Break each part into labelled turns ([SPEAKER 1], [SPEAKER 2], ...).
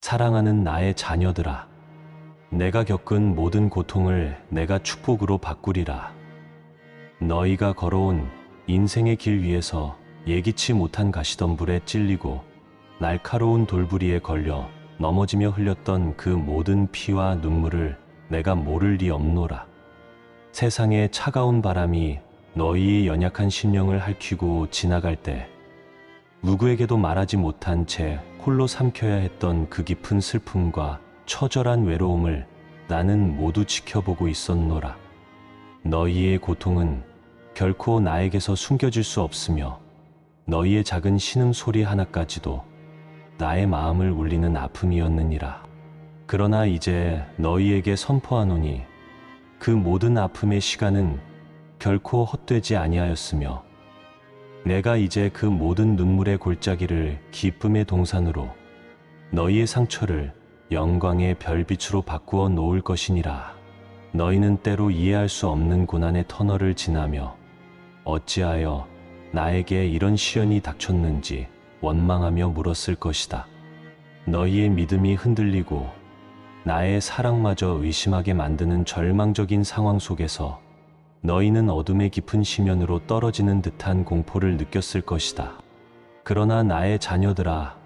[SPEAKER 1] 사랑하는 나의 자녀들아, 내가 겪은 모든 고통을 내가 축복으로 바꾸리라. 너희가 걸어온 인생의 길 위에서 예기치 못한 가시덤불에 찔리고 날카로운 돌부리에 걸려 넘어지며 흘렸던 그 모든 피와 눈물을 내가 모를 리 없노라. 세상의 차가운 바람이 너희의 연약한 심령을 핥히고 지나갈 때 누구에게도 말하지 못한 채 홀로 삼켜야 했던 그 깊은 슬픔과 처절한 외로움을 나는 모두 지켜보고 있었노라. 너희의 고통은 결코 나에게서 숨겨질 수 없으며 너희의 작은 신음소리 하나까지도 나의 마음을 울리는 아픔이었느니라. 그러나 이제 너희에게 선포하노니 그 모든 아픔의 시간은 결코 헛되지 아니하였으며 내가 이제 그 모든 눈물의 골짜기를 기쁨의 동산으로 너희의 상처를 영광의 별빛으로 바꾸어 놓을 것이니라. 너희는 때로 이해할 수 없는 고난의 터널을 지나며 어찌하여 나에게 이런 시련이 닥쳤는지 원망하며 물었을 것이다. 너희의 믿음이 흔들리고 나의 사랑마저 의심하게 만드는 절망적인 상황 속에서 너희는 어둠의 깊은 심연으로 떨어지는 듯한 공포를 느꼈을 것이다. 그러나 나의 자녀들아,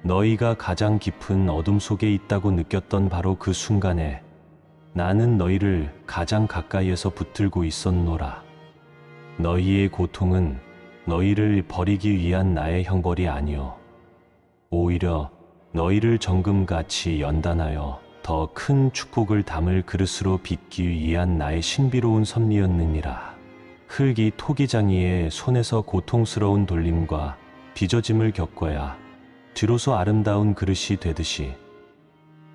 [SPEAKER 1] 너희가 가장 깊은 어둠 속에 있다고 느꼈던 바로 그 순간에 나는 너희를 가장 가까이에서 붙들고 있었노라. 너희의 고통은 너희를 버리기 위한 나의 형벌이 아니요 오히려 너희를 정금같이 연단하여 더 큰 축복을 담을 그릇으로 빚기 위한 나의 신비로운 섭리였느니라. 흙이 토기장이의 손에서 고통스러운 돌림과 빚어짐을 겪어야 뒤로서 아름다운 그릇이 되듯이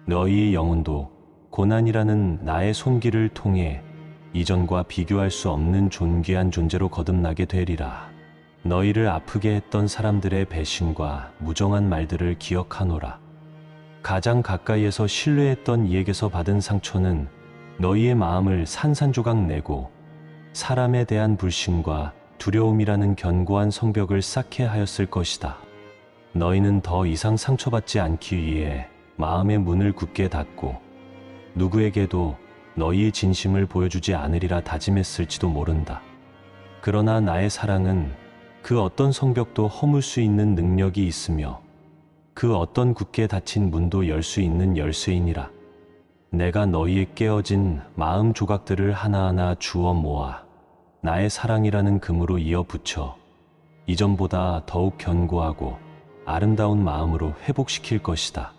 [SPEAKER 1] 너희의 영혼도 고난이라는 나의 손길을 통해 이전과 비교할 수 없는 존귀한 존재로 거듭나게 되리라. 너희를 아프게 했던 사람들의 배신과 무정한 말들을 기억하노라. 가장 가까이에서 신뢰했던 이에게서 받은 상처는 너희의 마음을 산산조각 내고 사람에 대한 불신과 두려움이라는 견고한 성벽을 쌓게 하였을 것이다. 너희는 더 이상 상처받지 않기 위해 마음의 문을 굳게 닫고 누구에게도 너희의 진심을 보여주지 않으리라 다짐했을지도 모른다. 그러나 나의 사랑은 그 어떤 성벽도 허물 수 있는 능력이 있으며 그 어떤 굳게 닫힌 문도 열 수 있는 열쇠이니라. 내가 너희의 깨어진 마음 조각들을 하나하나 주워 모아 나의 사랑이라는 금으로 이어 붙여 이전보다 더욱 견고하고 아름다운 마음으로 회복시킬 것이다.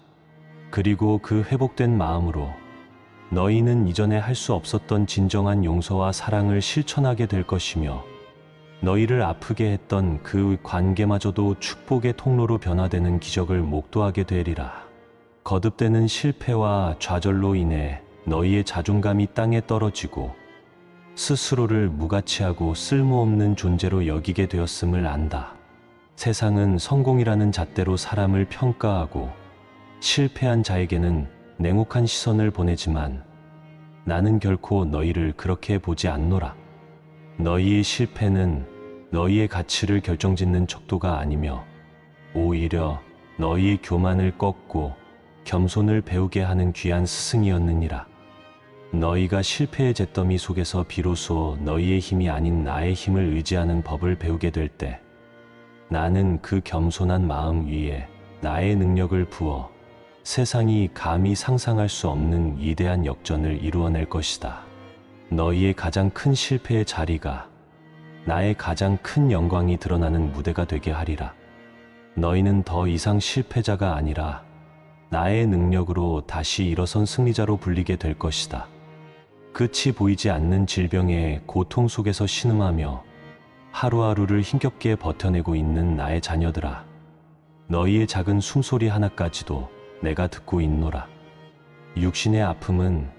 [SPEAKER 1] 그리고 그 회복된 마음으로 너희는 이전에 할 수 없었던 진정한 용서와 사랑을 실천하게 될 것이며 너희를 아프게 했던 그 관계마저도 축복의 통로로 변화되는 기적을 목도하게 되리라. 거듭되는 실패와 좌절로 인해 너희의 자존감이 땅에 떨어지고 스스로를 무가치하고 쓸모없는 존재로 여기게 되었음을 안다. 세상은 성공이라는 잣대로 사람을 평가하고 실패한 자에게는 냉혹한 시선을 보내지만 나는 결코 너희를 그렇게 보지 않노라. 너희의 실패는 너희의 가치를 결정짓는 척도가 아니며 오히려 너희의 교만을 꺾고 겸손을 배우게 하는 귀한 스승이었느니라. 너희가 실패의 잿더미 속에서 비로소 너희의 힘이 아닌 나의 힘을 의지하는 법을 배우게 될 때 나는 그 겸손한 마음 위에 나의 능력을 부어 세상이 감히 상상할 수 없는 위대한 역전을 이루어낼 것이다. 너희의 가장 큰 실패의 자리가 나의 가장 큰 영광이 드러나는 무대가 되게 하리라. 너희는 더 이상 실패자가 아니라 나의 능력으로 다시 일어선 승리자로 불리게 될 것이다. 끝이 보이지 않는 질병의 고통 속에서 신음하며 하루하루를 힘겹게 버텨내고 있는 나의 자녀들아, 너희의 작은 숨소리 하나까지도 내가 듣고 있노라. 육신의 아픔은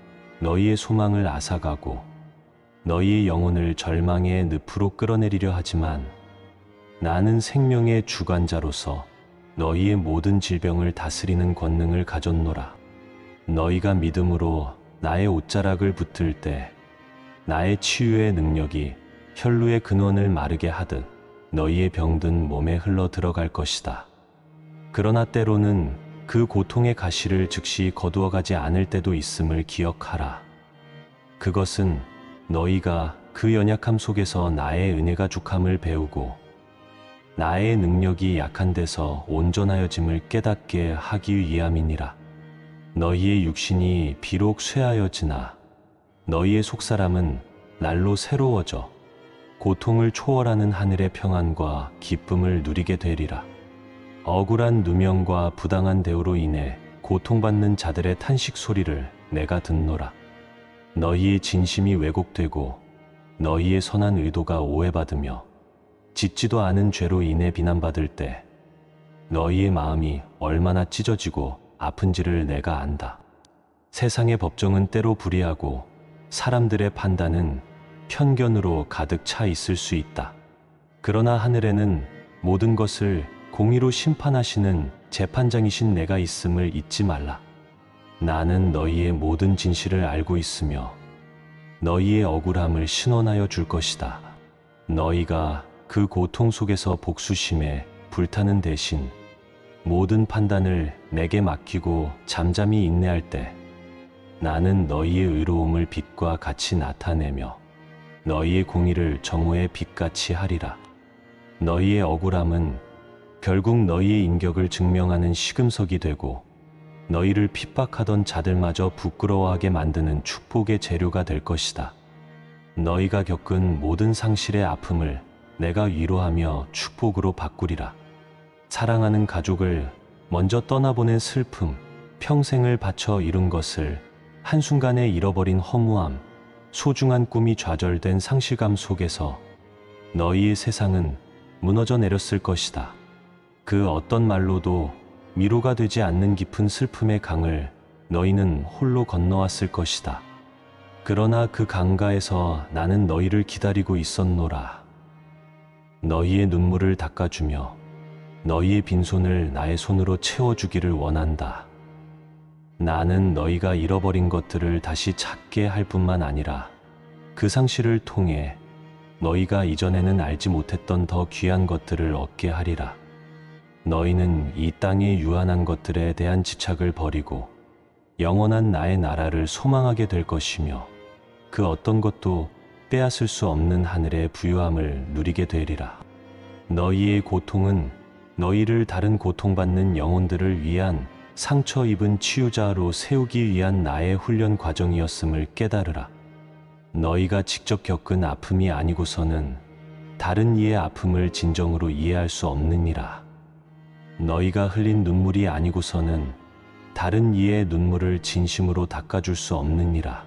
[SPEAKER 1] 너희의 소망을 앗아가고 너희의 영혼을 절망의 늪으로 끌어내리려 하지만 나는 생명의 주관자로서 너희의 모든 질병을 다스리는 권능을 가졌노라. 너희가 믿음으로 나의 옷자락을 붙들 때 나의 치유의 능력이 혈루의 근원을 마르게 하듯 너희의 병든 몸에 흘러 들어갈 것이다. 그러나 때로는 그 고통의 가시를 즉시 거두어 가지 않을 때도 있음을 기억하라. 그것은 너희가 그 연약함 속에서 나의 은혜가 죽함을 배우고 나의 능력이 약한 데서 온전하여짐을 깨닫게 하기 위함이니라. 너희의 육신이 비록 쇠하여지나 너희의 속사람은 날로 새로워져 고통을 초월하는 하늘의 평안과 기쁨을 누리게 되리라. 억울한 누명과 부당한 대우로 인해 고통받는 자들의 탄식 소리를 내가 듣노라. 너희의 진심이 왜곡되고 너희의 선한 의도가 오해받으며 짓지도 않은 죄로 인해 비난받을 때 너희의 마음이 얼마나 찢어지고 아픈지를 내가 안다. 세상의 법정은 때로 불의하고 사람들의 판단은 편견으로 가득 차 있을 수 있다. 그러나 하늘에는 모든 것을 공의로 심판하시는 재판장이신 내가 있음을 잊지 말라. 나는 너희의 모든 진실을 알고 있으며 너희의 억울함을 신원하여 줄 것이다. 너희가 그 고통 속에서 복수심에 불타는 대신 모든 판단을 내게 맡기고 잠잠히 인내할 때 나는 너희의 의로움을 빛과 같이 나타내며 너희의 공의를 정오의 빛같이 하리라. 너희의 억울함은 결국 너희의 인격을 증명하는 시금석이 되고 너희를 핍박하던 자들마저 부끄러워하게 만드는 축복의 재료가 될 것이다. 너희가 겪은 모든 상실의 아픔을 내가 위로하며 축복으로 바꾸리라. 사랑하는 가족을 먼저 떠나보낸 슬픔, 평생을 바쳐 이룬 것을 한순간에 잃어버린 허무함, 소중한 꿈이 좌절된 상실감 속에서 너희의 세상은 무너져 내렸을 것이다. 그 어떤 말로도 위로가 되지 않는 깊은 슬픔의 강을 너희는 홀로 건너왔을 것이다. 그러나 그 강가에서 나는 너희를 기다리고 있었노라. 너희의 눈물을 닦아주며 너희의 빈손을 나의 손으로 채워주기를 원한다. 나는 너희가 잃어버린 것들을 다시 찾게 할 뿐만 아니라 그 상실을 통해 너희가 이전에는 알지 못했던 더 귀한 것들을 얻게 하리라. 너희는 이 땅의 유한한 것들에 대한 집착을 버리고 영원한 나의 나라를 소망하게 될 것이며 그 어떤 것도 빼앗을 수 없는 하늘의 부유함을 누리게 되리라. 너희의 고통은 너희를 다른 고통받는 영혼들을 위한 상처 입은 치유자로 세우기 위한 나의 훈련 과정이었음을 깨달으라. 너희가 직접 겪은 아픔이 아니고서는 다른 이의 아픔을 진정으로 이해할 수 없느니라. 너희가 흘린 눈물이 아니고서는 다른 이의 눈물을 진심으로 닦아줄 수 없느니라.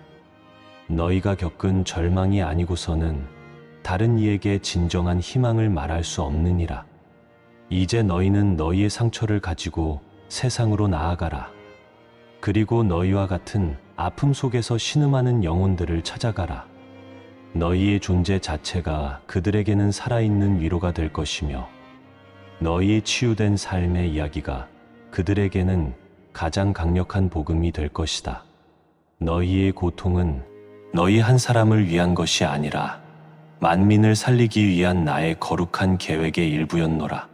[SPEAKER 1] 너희가 겪은 절망이 아니고서는 다른 이에게 진정한 희망을 말할 수 없느니라. 이제 너희는 너희의 상처를 가지고 세상으로 나아가라. 그리고 너희와 같은 아픔 속에서 신음하는 영혼들을 찾아가라. 너희의 존재 자체가 그들에게는 살아있는 위로가 될 것이며 너희의 치유된 삶의 이야기가 그들에게는 가장 강력한 복음이 될 것이다. 너희의 고통은 너희 한 사람을 위한 것이 아니라 만민을 살리기 위한 나의 거룩한 계획의 일부였노라.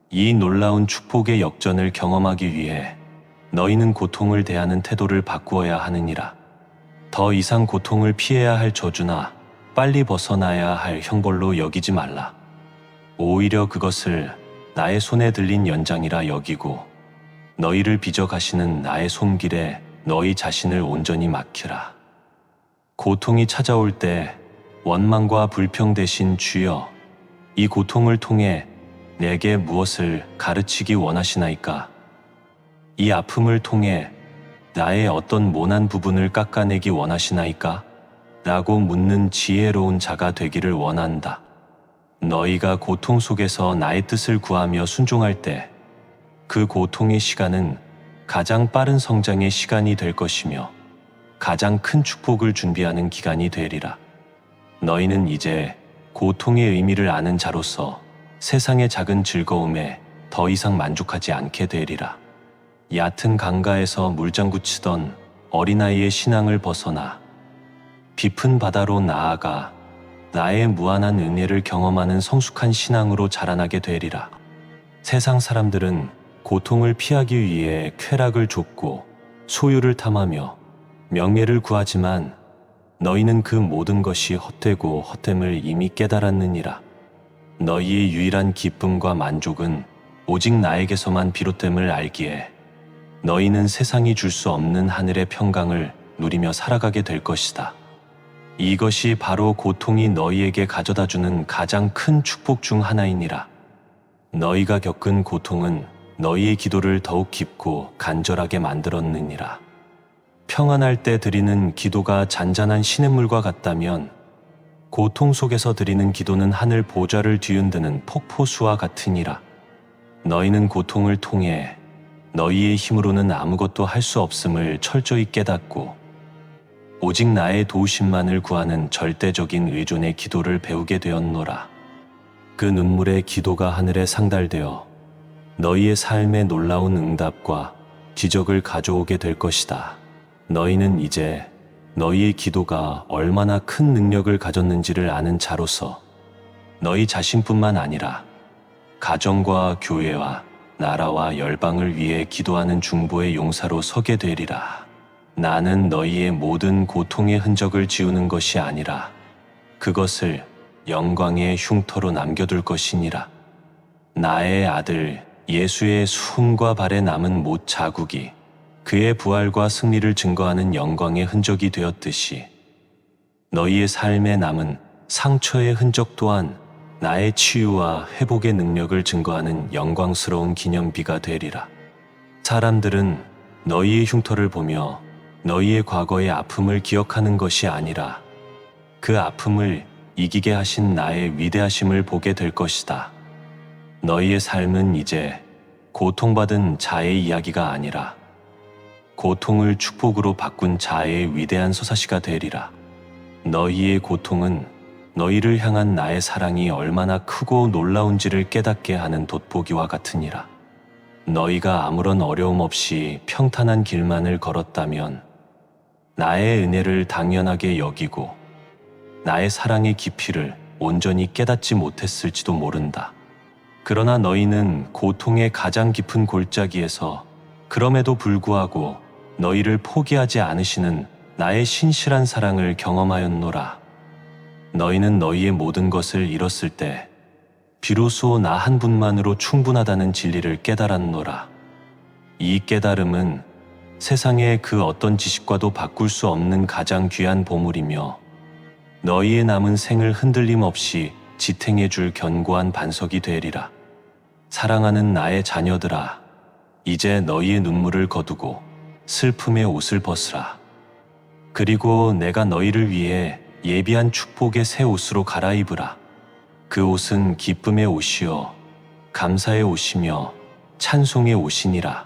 [SPEAKER 1] 이 놀라운 축복의 역전을 경험하기 위해 너희는 고통을 대하는 태도를 바꾸어야 하느니라. 더 이상 고통을 피해야 할 저주나 빨리 벗어나야 할 형벌로 여기지 말라. 오히려 그것을 나의 손에 들린 연장이라 여기고 너희를 빚어가시는 나의 손길에 너희 자신을 온전히 맡기라. 고통이 찾아올 때 원망과 불평 대신 주여, 이 고통을 통해 내게 무엇을 가르치기 원하시나이까? 이 아픔을 통해 나의 어떤 모난 부분을 깎아내기 원하시나이까? 라고 묻는 지혜로운 자가 되기를 원한다. 너희가 고통 속에서 나의 뜻을 구하며 순종할 때 그 고통의 시간은 가장 빠른 성장의 시간이 될 것이며 가장 큰 축복을 준비하는 기간이 되리라. 너희는 이제 고통의 의미를 아는 자로서 세상의 작은 즐거움에 더 이상 만족하지 않게 되리라. 얕은 강가에서 물장구 치던 어린아이의 신앙을 벗어나 깊은 바다로 나아가 나의 무한한 은혜를 경험하는 성숙한 신앙으로 자라나게 되리라. 세상 사람들은 고통을 피하기 위해 쾌락을 좇고 소유를 탐하며 명예를 구하지만 너희는 그 모든 것이 헛되고 헛됨을 이미 깨달았느니라. 너희의 유일한 기쁨과 만족은 오직 나에게서만 비롯됨을 알기에 너희는 세상이 줄 수 없는 하늘의 평강을 누리며 살아가게 될 것이다. 이것이 바로 고통이 너희에게 가져다주는 가장 큰 축복 중 하나이니라. 너희가 겪은 고통은 너희의 기도를 더욱 깊고 간절하게 만들었느니라. 평안할 때 드리는 기도가 잔잔한 시냇물과 같다면 고통 속에서 드리는 기도는 하늘 보좌를 뒤흔드는 폭포수와 같으니라. 너희는 고통을 통해 너희의 힘으로는 아무것도 할 수 없음을 철저히 깨닫고 오직 나의 도우심만을 구하는 절대적인 의존의 기도를 배우게 되었노라. 그 눈물의 기도가 하늘에 상달되어 너희의 삶에 놀라운 응답과 기적을 가져오게 될 것이다. 너희는 이제 너희의 기도가 얼마나 큰 능력을 가졌는지를 아는 자로서 너희 자신뿐만 아니라 가정과 교회와 나라와 열방을 위해 기도하는 중보의 용사로 서게 되리라. 나는 너희의 모든 고통의 흔적을 지우는 것이 아니라 그것을 영광의 흉터로 남겨둘 것이니라. 나의 아들 예수의 숨과 발에 남은 못 자국이 그의 부활과 승리를 증거하는 영광의 흔적이 되었듯이 너희의 삶에 남은 상처의 흔적 또한 나의 치유와 회복의 능력을 증거하는 영광스러운 기념비가 되리라. 사람들은 너희의 흉터를 보며 너희의 과거의 아픔을 기억하는 것이 아니라 그 아픔을 이기게 하신 나의 위대하심을 보게 될 것이다. 너희의 삶은 이제 고통받은 자의 이야기가 아니라 고통을 축복으로 바꾼 자의 위대한 서사시가 되리라. 너희의 고통은 너희를 향한 나의 사랑이 얼마나 크고 놀라운지를 깨닫게 하는 돋보기와 같으니라. 너희가 아무런 어려움 없이 평탄한 길만을 걸었다면 나의 은혜를 당연하게 여기고 나의 사랑의 깊이를 온전히 깨닫지 못했을지도 모른다. 그러나 너희는 고통의 가장 깊은 골짜기에서 그럼에도 불구하고 너희를 포기하지 않으시는 나의 신실한 사랑을 경험하였노라. 너희는 너희의 모든 것을 잃었을 때 비로소 나 한 분만으로 충분하다는 진리를 깨달았노라. 이 깨달음은 세상의 그 어떤 지식과도 바꿀 수 없는 가장 귀한 보물이며 너희의 남은 생을 흔들림 없이 지탱해 줄 견고한 반석이 되리라. 사랑하는 나의 자녀들아, 이제 너희의 눈물을 거두고 슬픔의 옷을 벗으라. 그리고 내가 너희를 위해 예비한 축복의 새 옷으로 갈아입으라. 그 옷은 기쁨의 옷이요 감사의 옷이며 찬송의 옷이니라.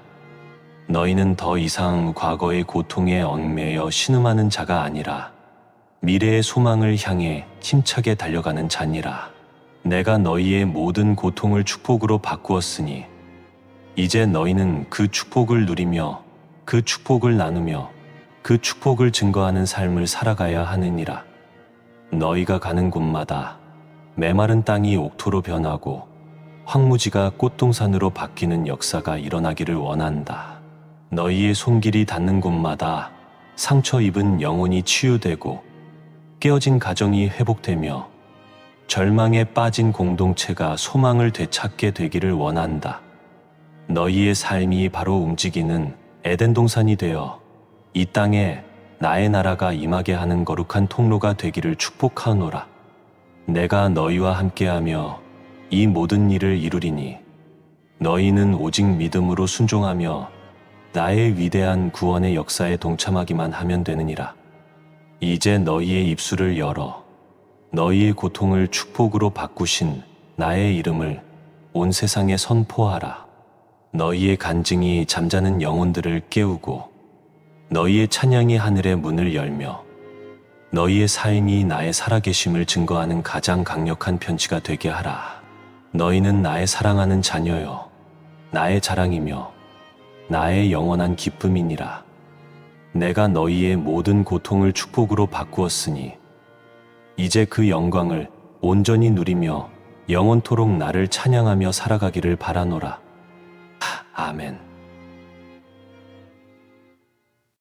[SPEAKER 1] 너희는 더 이상 과거의 고통에 얽매여 신음하는 자가 아니라 미래의 소망을 향해 힘차게 달려가는 자니라. 내가 너희의 모든 고통을 축복으로 바꾸었으니 이제 너희는 그 축복을 누리며 그 축복을 나누며 그 축복을 증거하는 삶을 살아가야 하느니라. 너희가 가는 곳마다 메마른 땅이 옥토로 변하고 황무지가 꽃동산으로 바뀌는 역사가 일어나기를 원한다. 너희의 손길이 닿는 곳마다 상처 입은 영혼이 치유되고 깨어진 가정이 회복되며 절망에 빠진 공동체가 소망을 되찾게 되기를 원한다. 너희의 삶이 바로 움직이는 에덴 동산이 되어 이 땅에 나의 나라가 임하게 하는 거룩한 통로가 되기를 축복하노라. 내가 너희와 함께하며 이 모든 일을 이루리니 너희는 오직 믿음으로 순종하며 나의 위대한 구원의 역사에 동참하기만 하면 되느니라. 이제 너희의 입술을 열어 너희의 고통을 축복으로 바꾸신 나의 이름을 온 세상에 선포하라. 너희의 간증이 잠자는 영혼들을 깨우고 너희의 찬양이 하늘의 문을 열며 너희의 삶이 나의 살아계심을 증거하는 가장 강력한 편지가 되게 하라. 너희는 나의 사랑하는 자녀요 나의 자랑이며 나의 영원한 기쁨이니라. 내가 너희의 모든 고통을 축복으로 바꾸었으니 이제 그 영광을 온전히 누리며 영원토록 나를 찬양하며 살아가기를 바라노라. 아멘.